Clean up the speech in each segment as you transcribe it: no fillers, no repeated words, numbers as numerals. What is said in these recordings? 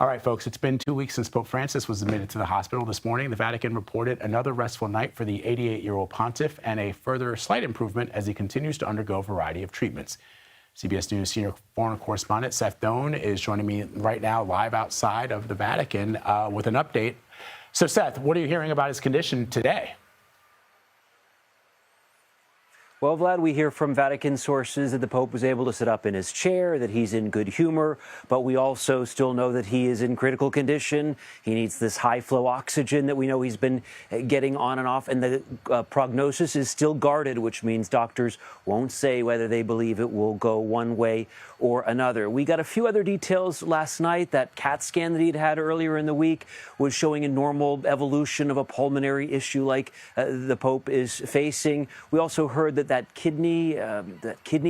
All right, folks, it's been 2 weeks since Pope Francis was admitted to the hospital. This morning, the Vatican reported another restful night for the 88-year-old pontiff and a further slight improvement as he continues to undergo a variety of treatments. CBS News senior foreign correspondent Seth Doane is joining me right now live outside of the Vatican with an update. So, Seth, what are you hearing about his condition today? Well, Vlad, we hear from Vatican sources that the Pope was able to sit up in his chair, that he's in good humor, but we also still know that he is in critical condition. He needs this high-flow oxygen that we know he's been getting on and off, and the prognosis is still guarded, which means doctors won't say whether they believe it will go one way or another. We got a few other details last night. That CAT scan that he'd had earlier in the week was showing a normal evolution of a pulmonary issue like the Pope is facing. We also heard that kidney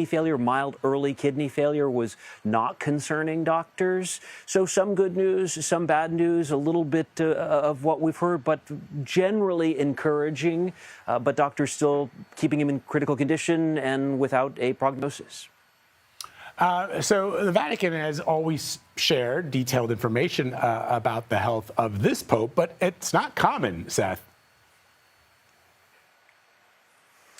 failure, mild early kidney failure, was not concerning doctors. So some good news, some bad news, a little bit of what we've heard, but generally encouraging. But doctors still keeping him in critical condition and without a prognosis. So the Vatican has always shared detailed information about the health of this Pope, but it's not common, Seth.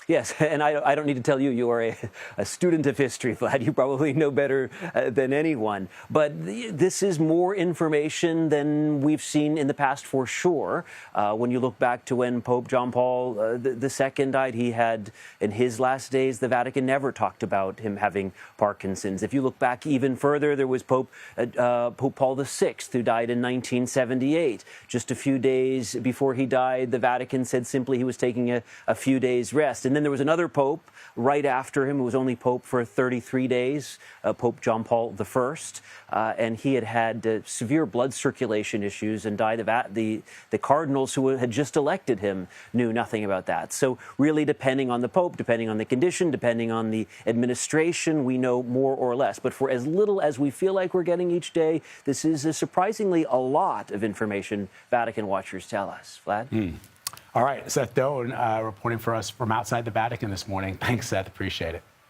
Yes, and I don't need to tell you, you are a student of history, Vlad. You probably know better than anyone. But this is more information than we've seen in the past for sure. When you look back to when Pope John Paul II died, he had, in his last days, the Vatican never talked about him having Parkinson's. If you look back even further, there was Pope Paul VI, who died in 1978. Just a few days before he died, the Vatican said simply he was taking a few days rest. And then there was another pope right after him who was only pope for 33 days, Pope John Paul I, and he had severe blood circulation issues and died. The cardinals who had just elected him knew nothing about that. So really, depending on the pope, depending on the condition, depending on the administration, we know more or less. But for as little as we feel like we're getting each day, this is surprisingly a lot of information, Vatican watchers tell us. Vlad? All right, Seth Doane reporting for us from outside the Vatican this morning. Thanks, Seth. Appreciate it.